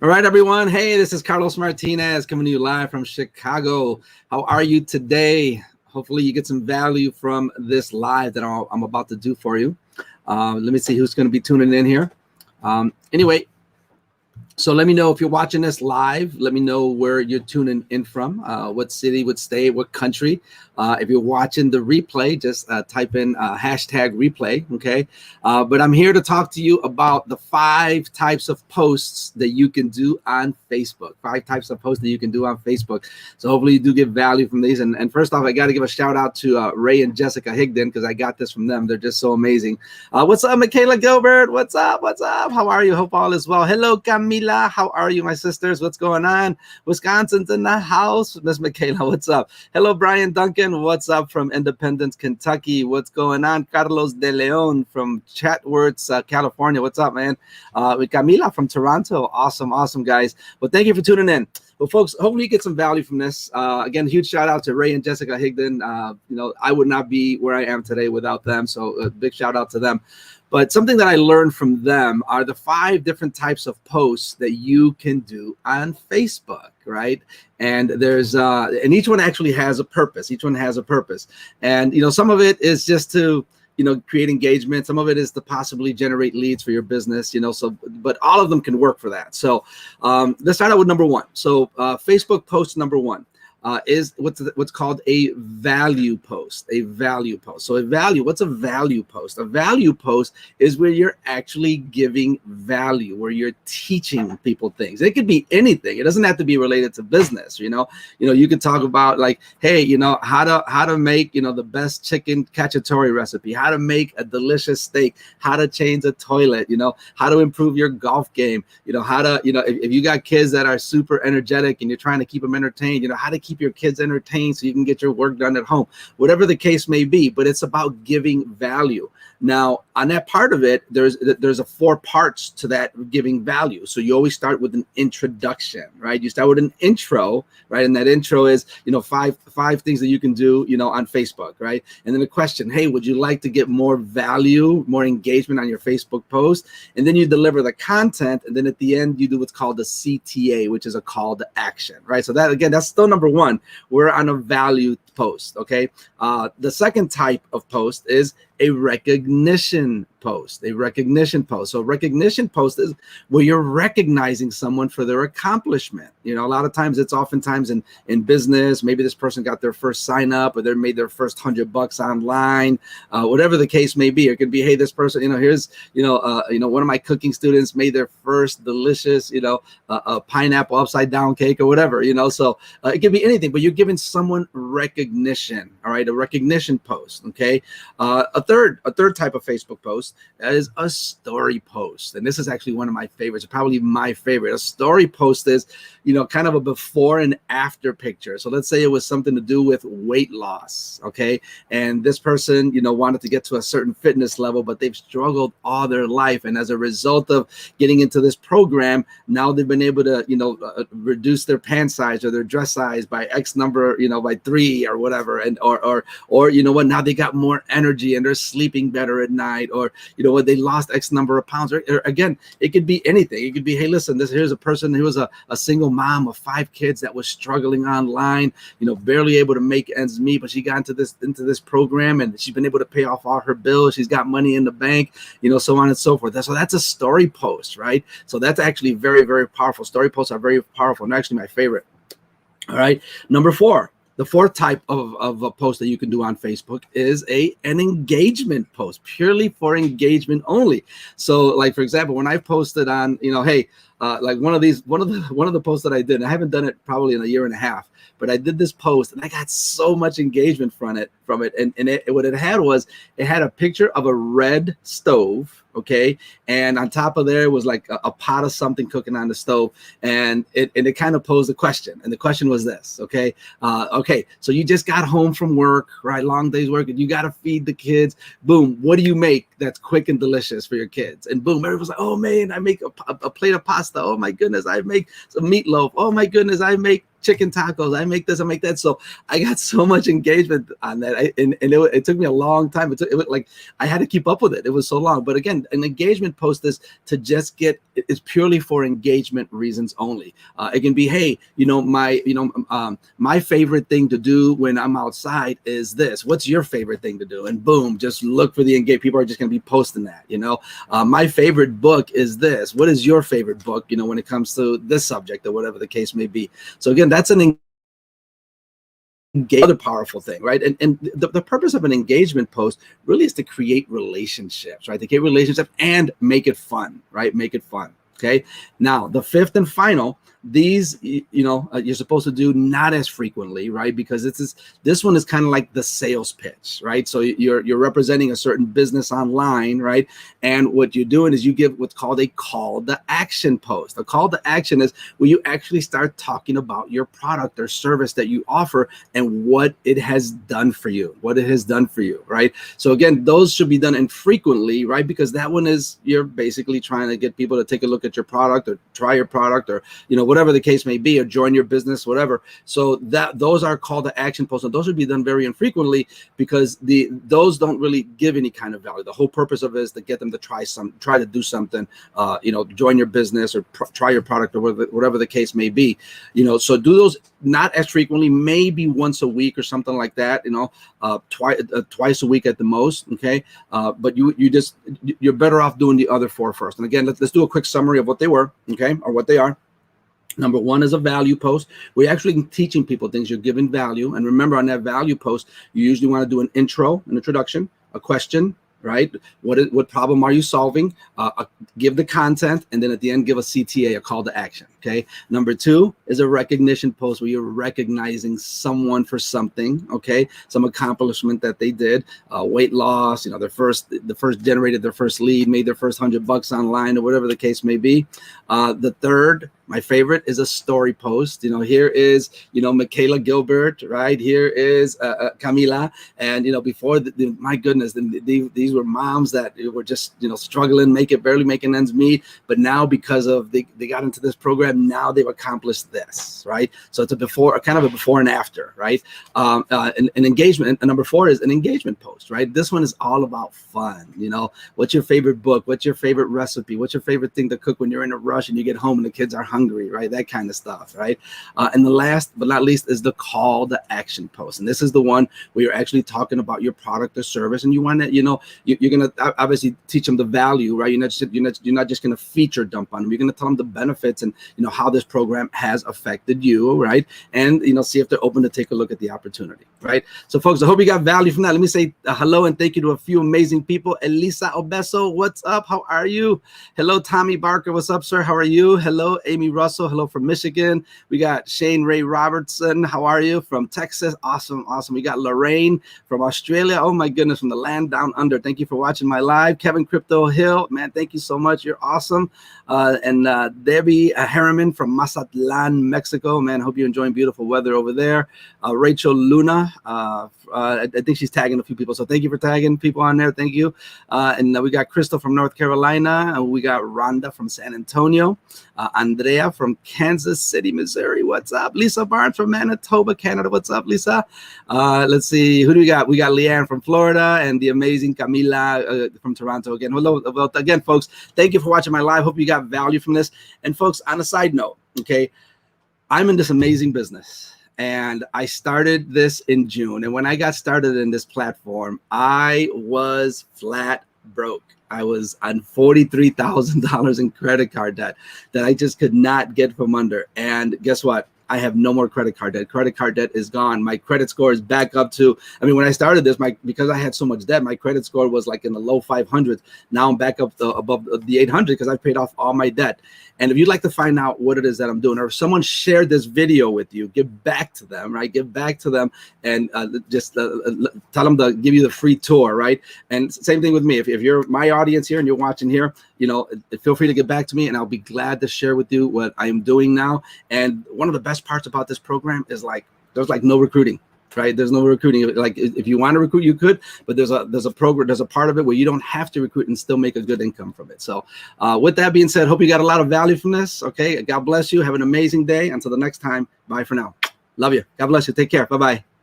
All right, everyone. Hey, this is Carlos Martinez coming to you live from Chicago. How are you today? Hopefully, you get some value from this live that I'm about to do for you. Let me see who's going to be tuning in here. Anyway, so let me know if you're watching this live. Let me know where you're tuning in from, what city, what state, what country. If you're watching the replay, just type in hashtag replay, okay? But I'm here to talk to you about the 5 types of posts that you can do on Facebook. 5 types of posts that you can do on Facebook. So hopefully you do get value from these. And first off, I got to give a shout out to Ray and Jessica Higdon because I got this from them. They're just so amazing. What's up, Michaela Gilbert? What's up? What's up? How are you? Hope all is well. Hello, Camila. How are you, my sisters? What's going on? Wisconsin's in the house. Miss Michaela, what's up? Hello, Brian Duncan. What's up from Independence, Kentucky? What's going on? Carlos De Leon from Chatwords, California. What's up, man? Camila from Toronto. Awesome, awesome, guys. Well, thank you for tuning in. Well, folks, hopefully you get some value from this. Again, huge shout out to Ray and Jessica Higdon. I would not be where I am today without them. So a big shout out to them. But something that I learned from them are the 5 different types of posts that you can do on Facebook, right? And there's and each one actually has a purpose. Each one has a purpose. And some of it is just to create engagement. Some of it is to possibly generate leads for your business, but all of them can work for that. So let's start out with number 1. So Facebook post number 1. Is what's called a value post. A value post. So what's a value post? A value post is where you're actually giving value, where you're teaching people things. It could be anything. It doesn't have to be related to business. You could talk about like, hey, how to make the best chicken cacciatore recipe, how to make a delicious steak, how to change a toilet, how to improve your golf game, how to if you got kids that are super energetic and you're trying to keep them entertained, how to keep your kids entertained so you can get your work done at home, whatever the case may be. But it's about giving value. Now, on that part of it, there's 4 parts to that giving value. So you always start with an introduction, right? You start with an intro, right? And that intro is, 5 things that you can do, on Facebook, right? And then the question, hey, would you like to get more value, more engagement on your Facebook post? And then you deliver the content. And then at the end, you do what's called a CTA, which is a call to action, right? So that, again, that's still number 1. We're on a value post, okay? The second type of post is a recognition post. A recognition post. So recognition post is where you're recognizing someone for their accomplishment. A lot of times it's oftentimes in business. Maybe this person got their first sign up, or they made their first $100 online, whatever the case may be. It could be, hey, this person, here's, one of my cooking students made their first delicious, a pineapple upside down cake or whatever, so it could be anything, but you're giving someone recognition. All right. A recognition post. Okay. A third type of Facebook post is a story post. And this is actually one of my favorites, probably my favorite. A story post is, kind of a before and after picture. So let's say it was something to do with weight loss. Okay. And this person, wanted to get to a certain fitness level, but they've struggled all their life. And as a result of getting into this program, now they've been able to, reduce their pant size or their dress size by X number, by 3 or whatever. And, or now they got more energy and they're sleeping better at night, or they lost X number of pounds, or again, it could be anything. It could be, hey, listen, here's a person who was a single mom of 5 kids that was struggling online, barely able to make ends meet, but she got into this program and she's been able to pay off all her bills. She's got money in the bank, so on and so forth. So that's a story post, right? So that's actually very, very powerful. Story posts are very powerful and actually my favorite. All right, number 4. The 4th type of a post that you can do on Facebook is an engagement post, purely for engagement only. So, like for example, when I posted on, hey, like one of the posts that I did, and I haven't done it probably in a year and a half, but I did this post and I got so much engagement from it. And what it had a picture of a red stove. Okay. And on top of there was like a pot of something cooking on the stove. And it kind of posed a question. And the question was this. Okay. So you just got home from work, right? Long day's work, and you got to feed the kids. Boom. What do you make that's quick and delicious for your kids? And boom, everyone's like, oh man, I make a plate of pasta. Oh my goodness. I make some meatloaf. Oh my goodness. I make chicken tacos. I make this, I make that. So I got so much engagement on that. It took me a long time. It was like I had to keep up with it. It was so long. But again, an engagement post is to just get, it's purely for engagement reasons only. It can be, hey, my favorite thing to do when I'm outside is this. What's your favorite thing to do? And boom, just look for the engagement. People are just going to be posting that, my favorite book is this. What is your favorite book, when it comes to this subject or whatever the case may be. So again, that's an other powerful thing, right? And the purpose of an engagement post really is to create relationships, right? To create relationships and make it fun, right? Make it fun. Okay. Now, the fifth and final, these, you're supposed to do not as frequently, right? Because this one is kind of like the sales pitch, right? So you're representing a certain business online, right? And what you're doing is you give what's called a call to action post. A call to action is where you actually start talking about your product or service that you offer and what it has done for you, right? So again, those should be done infrequently, right? Because that one is, you're basically trying to get people to take a look at your product or try your product or, whatever the case may be, or join your business, whatever. So those are call to action posts, and those should be done very infrequently because those don't really give any kind of value. The whole purpose of it is to get them to try to do something, join your business or try your product or whatever the case may be, so do those not as frequently, maybe once a week or something like that, twice a week at the most. Okay. But you're better off doing the other four first. And again, let's do a quick summary of what they were, okay, or what they are. Number one is a value post. We're actually teaching people things. You're giving value. And remember, on that value post, you usually want to do an introduction, a question, right? What problem are you solving? Give the content, and then at the end, give a CTA, a call to action. Okay. Number two is a recognition post where you're recognizing someone for something. Okay. Some accomplishment that they did, weight loss, the first generated their first lead, made their first $100 online or whatever the case may be. The third, my favorite, is a story post. Here is, Michaela Gilbert, right? Here is Camila. And, before, my goodness, these were moms that were just, struggling, barely making ends meet. But now because of they got into this program, now they've accomplished this, right? So it's a before and after, right? An engagement. And number four is an engagement post, right? This one is all about fun. What's your favorite book? What's your favorite recipe? What's your favorite thing to cook when you're in a rush and you get home and the kids are hungry, right? That kind of stuff, right? And the last but not least is the call to action post. And this is the one where you're actually talking about your product or service, and you want to, you're going to obviously teach them the value, right? You're not just going to feature dump on them. You're going to tell them the benefits and, how this program has affected you, right? And, see if they're open to take a look at the opportunity, right? So folks, I hope you got value from that. Let me say hello and thank you to a few amazing people. Elisa Obeso, what's up? How are you? Hello, Tommy Barker. What's up, sir? How are you? Hello, Amy Russell. Hello from Michigan. We got Shane Ray Robertson. How are you? From Texas. Awesome. We got Lorraine from Australia. Oh my goodness, from the land down under. Thank you for watching my live. Kevin Crypto Hill, man, thank you so much. You're awesome. And Debbie Harriman from Mazatlan, Mexico. Man, hope you're enjoying beautiful weather over there. Rachel Luna, I think she's tagging a few people. So thank you for tagging people on there. Thank you. And we got Crystal from North Carolina. And we got Rhonda from San Antonio. Andrea from Kansas City, Missouri. What's up? Lisa Barnes from Manitoba, Canada. What's up, Lisa? Let's see. Who do we got? We got Leanne from Florida and the amazing Camila from Toronto again. Hello. Again, folks, thank you for watching my live. Hope you got value from this. And folks, on a side note, okay, I'm in this amazing business. And I started this in June. And when I got started in this platform, I was flat broke. I was on $43,000 in credit card debt that I just could not get from under. And guess what? I have no more credit card debt. Credit card debt is gone. My credit score is back up to, when I started this, because I had so much debt, my credit score was like in the low 500s. Now I'm back up above the 800 because I paid off all my debt. And if you'd like to find out what it is that I'm doing, or if someone shared this video with you, give back to them, right? Give back to them and just tell them to give you the free tour, right? And same thing with me. If you're my audience here and you're watching here, feel free to get back to me and I'll be glad to share with you what I'm doing now. And one of the best parts about this program is there's no recruiting. right? There's no recruiting. Like if you want to recruit, you could, but there's a program, there's a part of it where you don't have to recruit and still make a good income from it. So with that being said, hope you got a lot of value from this. Okay. God bless you. Have an amazing day. Until the next time. Bye for now. Love you. God bless you. Take care. Bye-bye.